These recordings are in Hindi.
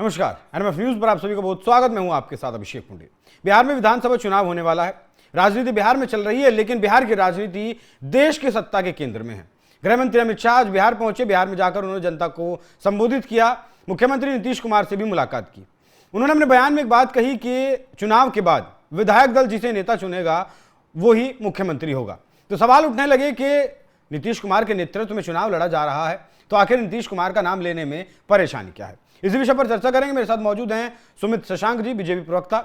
नमस्कार, एनएमएफ न्यूज पर आप सभी का बहुत स्वागत। मैं हूं आपके साथ अभिषेक पुंडे। बिहार में विधानसभा चुनाव होने वाला है। राजनीति बिहार में चल रही है, लेकिन बिहार की राजनीति देश की सत्ता के केंद्र में है। गृह मंत्री अमित शाह आज बिहार पहुंचे। बिहार में जाकर उन्होंने जनता को संबोधित किया। मुख्यमंत्री नीतीश कुमार से भी मुलाकात की। उन्होंने अपने बयान में एक बात कही कि चुनाव के बाद विधायक दल जिसे नेता चुनेगा वो ही मुख्यमंत्री होगा। तो सवाल उठने लगे कि नीतीश कुमार के नेतृत्व में चुनाव लड़ा जा रहा है, तो आखिर नीतीश कुमार का नाम लेने में परेशानी क्या है? इसी विषय पर चर्चा करेंगे। मेरे साथ मौजूद हैं सुमित शशांक जी, बीजेपी प्रवक्ता।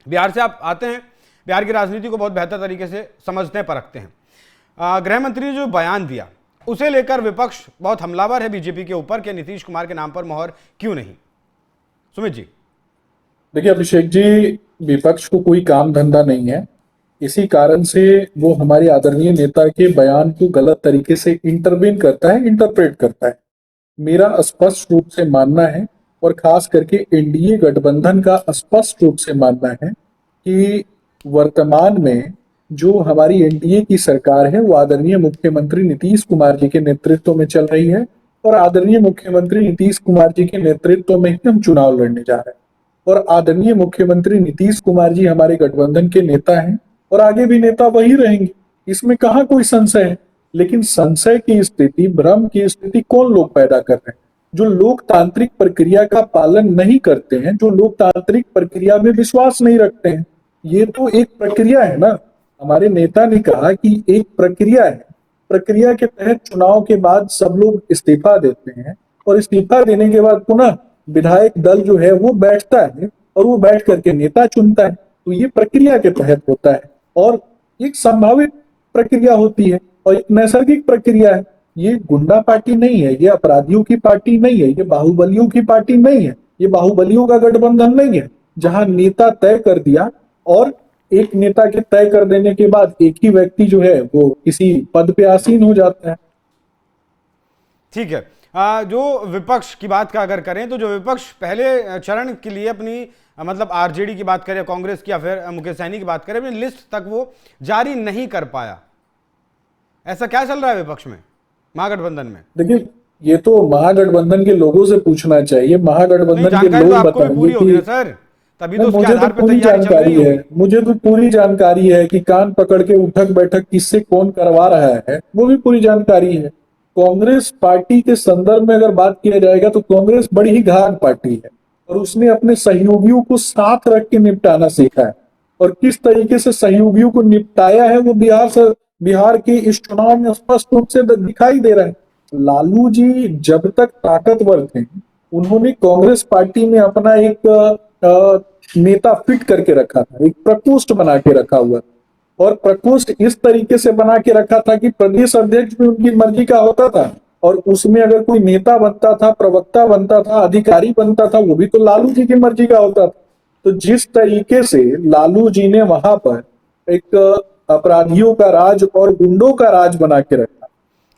बिहार से आप आते हैं, बिहार की राजनीति को बहुत बेहतर तरीके से समझते हैं, परखते हैं। गृह मंत्री ने जो बयान दिया उसे लेकर विपक्ष बहुत हमलावर है बीजेपी के ऊपर कि नीतीश कुमार के नाम पर मोहर क्यों नहीं? सुमित जी। देखिए अभिषेक जी, विपक्ष को कोई काम धंधा नहीं है। इसी कारण से वो हमारे आदरणीय नेता के बयान को गलत तरीके से इंटरवीन करता है, इंटरप्रेट करता है। मेरा स्पष्ट रूप से मानना है और खास करके एनडीए गठबंधन का स्पष्ट रूप से मानना है कि वर्तमान में जो हमारी एनडीए की सरकार है वो आदरणीय मुख्यमंत्री नीतीश कुमार जी के नेतृत्व में चल रही है और आदरणीय मुख्यमंत्री नीतीश कुमार जी के नेतृत्व में ही हम चुनाव लड़ने जा रहे हैं। और आदरणीय मुख्यमंत्री नीतीश कुमार जी हमारे गठबंधन के नेता हैं और आगे भी नेता वही रहेंगे, इसमें कहाँ कोई संशय है। लेकिन संशय की स्थिति, भ्रम की स्थिति कौन लोग पैदा कर रहे हैं? जो लोकतांत्रिक प्रक्रिया का पालन नहीं करते हैं, जो लोकतांत्रिक प्रक्रिया में विश्वास नहीं रखते हैं। ये तो एक प्रक्रिया है ना। हमारे नेता ने कहा कि एक प्रक्रिया है, प्रक्रिया के तहत चुनाव के बाद सब लोग इस्तीफा देते हैं और इस्तीफा देने के बाद पुनः विधायक दल जो है वो बैठता है और वो बैठ करके नेता चुनता है। तो ये प्रक्रिया के तहत होता है और एक संभावित प्रक्रिया होती है और एक नैसर्गिक प्रक्रिया है। ये गुंडा पार्टी नहीं है, ये अपराधियों की पार्टी नहीं है, ये बाहुबलियों की पार्टी नहीं है, ये बाहुबलियों का गठबंधन नहीं है जहां नेता तय कर दिया और एक नेता के तय कर देने के बाद एक ही व्यक्ति जो है वो किसी पद पे आसीन हो जाता है। ठीक है। जो विपक्ष की बात का अगर करें तो जो विपक्ष पहले चरण के लिए अपनी मतलब आरजेडी की बात करें, कांग्रेस की या फिर मुकेश सहनी की बात करें, अपनी लिस्ट तक वो जारी नहीं कर पाया। ऐसा क्या चल रहा है विपक्ष में, महागठबंधन में? देखिए, ये तो महागठबंधन के लोगों से पूछना चाहिए। महागठबंधन के लोग बताएंगे कि सर, तभी तो मुझे तो पूरी जानकारी है, मुझे तो पूरी जानकारी है कि कान पकड़ के उठक बैठक किससे कौन करवा रहा है, वो भी पूरी जानकारी है। कांग्रेस पार्टी के संदर्भ में अगर बात किया जाएगा तो कांग्रेस बड़ी ही घाघ पार्टी है और उसने अपने सहयोगियों को साथ रख के निपटाना सीखा है और किस तरीके से सहयोगियों को निपटाया है वो बिहार के इस चुनाव में स्पष्ट रूप से दिखाई दे रहा है। लालू जी जब तक ताकतवर थे उन्होंने कांग्रेस पार्टी में अपना एक नेता फिट करके रखा था, एक प्रकोष्ठ बना के रखा हुआ और प्रकोष्ठ इस तरीके से बना के रखा था कि प्रदेश अध्यक्ष भी उनकी मर्जी का होता था और उसमें अगर कोई नेता बनता था, प्रवक्ता बनता था, अधिकारी बनता था, वो भी तो लालू जी की मर्जी का होता था। तो जिस तरीके से लालू जी ने वहां पर एक अपराधियों का राज और गुंडों का राज बना के रखा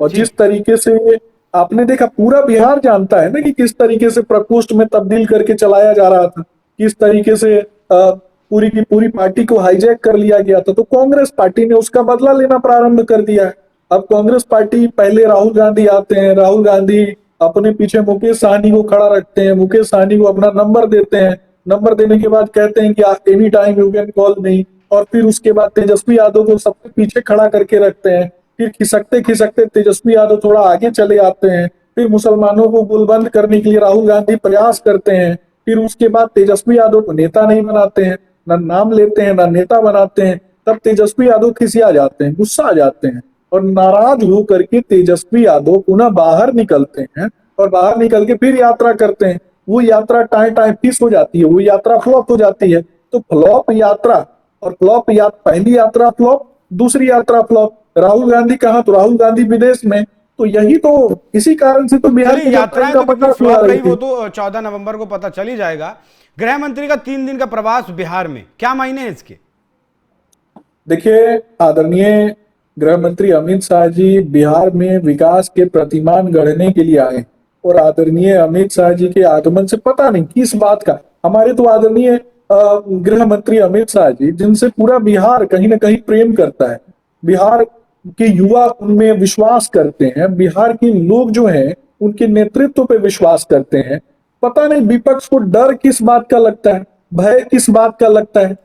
और जिस तरीके से आपने देखा, पूरा बिहार जानता है ना कि किस तरीके से प्रकोष्ठ में तब्दील करके चलाया जा रहा था, किस तरीके से पूरी की पूरी पार्टी को हाईजैक कर लिया गया था। तो कांग्रेस पार्टी ने उसका बदला लेना प्रारंभ कर दिया है। अब कांग्रेस पार्टी, पहले राहुल गांधी आते हैं, राहुल गांधी अपने पीछे मुकेश सहनी को खड़ा रखते हैं, मुकेश सहनी को अपना नंबर देते हैं, नंबर देने के बाद कहते हैं कि any time you can call मी, और फिर उसके बाद तेजस्वी यादव को सबसे पीछे खड़ा करके रखते हैं। फिर खिसकते खिसकते तेजस्वी यादव थोड़ा आगे चले आते हैं। फिर मुसलमानों को गुलबंद करने के लिए राहुल गांधी प्रयास करते हैं। फिर उसके बाद तेजस्वी यादव को नेता नहीं बनाते हैं, ना नाम लेते हैं, ना नेता बनाते हैं। तब तेजस्वी यादव खिसिया जाते हैं, गुस्सा आ जाते हैं और नाराज होकर के तेजस्वी यादव पुनः बाहर निकलते हैं और बाहर निकल के फिर यात्रा करते हैं। वो यात्रा टाइम फिस हो जाती है, वो यात्रा फ्लॉप हो जाती है। तो फ्लॉप यात्रा और फ्लॉप पहली यात्रा फ्लॉप, दूसरी यात्रा फ्लॉप। राहुल गांधी कहाँ? तो राहुल गांधी विदेश में। तो यही तो, इसी कारण से तो बिहार की यात्राएं तो फ्लॉप रही, वो तो 14 नवंबर को पता चल ही जाएगा। गृह मंत्री का 3 दिन का प्रवास बिहार में, क्या मायने हैं इसके? देखिए, आदरणीय गृह मंत्री अमित शाह जी बिहार में विकास के प्रतिमान गढ़ने के लिए आए और आदरणीय अमित शाह जी के आगमन से पता नहीं किस बात का, हमारे तो आदरणीय गृह मंत्री अमित शाह जी जिनसे पूरा बिहार कहीं ना कहीं प्रेम करता है, बिहार के युवा उनमें विश्वास करते हैं, बिहार के लोग जो हैं उनके नेतृत्व पे विश्वास करते हैं। पता नहीं विपक्ष को डर किस बात का लगता है, भय किस बात का लगता है।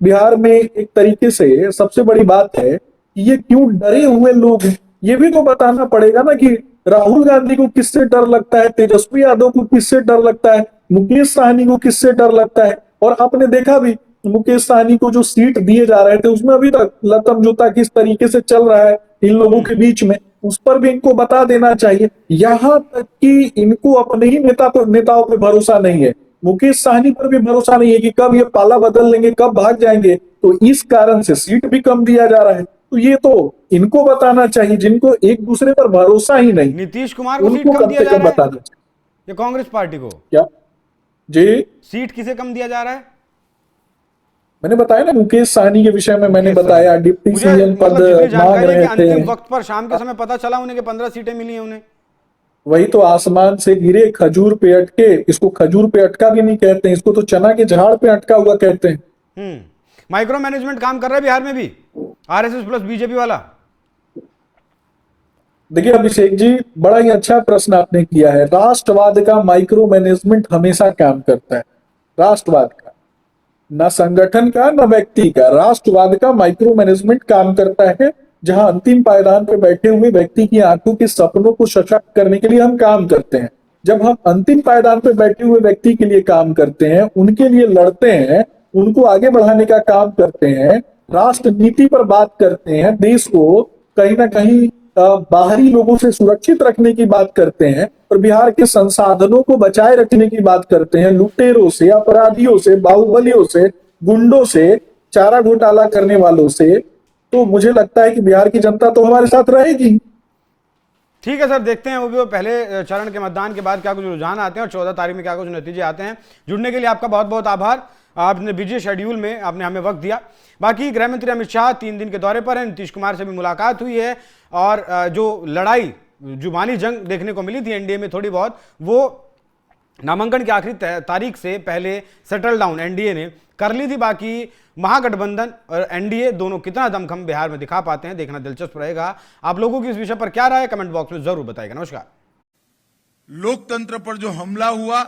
बिहार में एक तरीके से सबसे बड़ी बात है कि ये क्यों डरे हुए लोग हैं, ये भी तो बताना पड़ेगा ना कि राहुल गांधी को किससे डर लगता है, तेजस्वी यादव को किससे डर लगता है, मुकेश सहनी को किससे डर लगता है। और आपने देखा भी मुकेश सहनी को जो सीट दिए जा रहे थे उसमें अभी तक लतम जुता किस तरीके से चल रहा है इन लोगों के बीच में, उस पर भी इनको बता देना चाहिए। यहां तक कि इनको अपने ही नेताओं पे भरोसा नहीं है, मुकेश सहनी पर भी भरोसा नहीं है कि कब ये पाला बदल लेंगे, कब भाग जाएंगे, तो इस कारण से सीट भी कम दिया जा रहा है। तो ये तो इनको बताना चाहिए, जिनको एक दूसरे पर भरोसा ही नहीं, नीतीश कुमार को सीट उनको कम कम दिया से जा कम रहा है बताना चाहिए। या कांग्रेस पार्टी को? क्या जी? सीट किसे कम दिया जा रहा है? मैंने बताया ना, मुकेश सहनी के विषय में मैंने मुकेश बताया, सहनी। डिप्टी मुझे सीएम पद मतलब जितनी मांग जानकारी है रहे कि थे। अंतिम वक्त पर शाम के समय पता चला उन्हें कि 15 सीटें मिली हैं उन्हें। वही तो, आसमान से गिरे खजूर पे अटके, इसको खजूर पे अटका भी नहीं कहते हैं, इसको तो चना के झाड़ पे अटका हुआ कहते हैं। माइक्रो मैनेजमेंट काम कर रहा है बिहार में भी, आरएसएस प्लस बीजेपी वाला। देखिए अभिषेक जी, बड़ा ही अच्छा प्रश्न आपने किया है। राष्ट्रवाद का माइक्रो मैनेजमेंट हमेशा काम करता है, राष्ट्रवाद का, ना संगठन का ना व्यक्ति का, राष्ट्रवाद का माइक्रो मैनेजमेंट काम करता है। जहां अंतिम पायदान पे बैठे हुए व्यक्ति की आंखों के सपनों को सशक्त करने के लिए हम काम करते हैं, जब हम अंतिम पायदान पे बैठे हुए व्यक्ति के लिए काम करते हैं, उनके लिए लड़ते हैं, उनको आगे बढ़ाने का काम करते हैं, राष्ट्र नीति पर बात करते हैं, देश को कहीं ना कहीं बाहरी लोगों से सुरक्षित रखने की बात करते हैं, और बिहार के संसाधनों को बचाए रखने की बात करते हैं, लुटेरों से, अपराधियों से, बाहुबलियों से, गुंडों से, चारा घोटाला करने वालों से, तो मुझे लगता है कि बिहार की जनता तो हमारे साथ रहेगी। ठीक है सर, देखते हैं वो भी वो पहले चरण के मतदान के बाद क्या कुछ रुझान आते हैं और 14 तारीख में क्या कुछ नतीजे आते हैं। जुड़ने के लिए आपका बहुत बहुत आभार, आपने बिजी शेड्यूल में आपने हमें वक्त दिया। बाकी गृह मंत्री अमित शाह 3 दिन के दौरे पर हैं, नीतीश कुमार से भी मुलाकात हुई है, और जो लड़ाई जुबानी जंग देखने को मिली थी एनडीए में थोड़ी बहुत, वो नामांकन की आखिरी तारीख से पहले सेटल डाउन एनडीए ने कर ली थी। बाकी महागठबंधन और एनडीए दोनों कितना दमखम बिहार में दिखा पाते हैं, देखना दिलचस्प रहेगा। आप लोगों की इस विषय पर क्या राय है, कमेंट बॉक्स में जरूर बताइएगा। नमस्कार। लोकतंत्र पर जो हमला हुआ,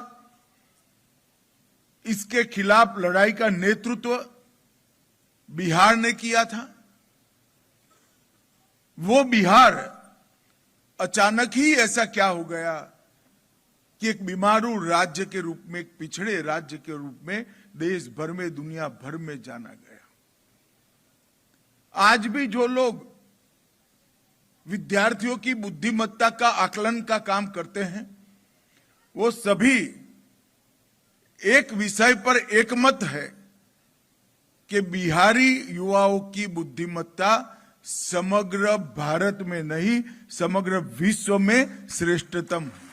इसके खिलाफ लड़ाई का नेतृत्व बिहार ने किया था। वो बिहार अचानक ही ऐसा क्या हो गया कि एक बीमारू राज्य के रूप में, एक पिछड़े राज्य के रूप में देश भर में, दुनिया भर में जाना गया। आज भी जो लोग विद्यार्थियों की बुद्धिमत्ता का आकलन का काम करते हैं, वो सभी एक विषय पर एकमत है कि बिहारी युवाओं की बुद्धिमत्ता समग्र भारत में नहीं, समग्र विश्व में श्रेष्ठतम है।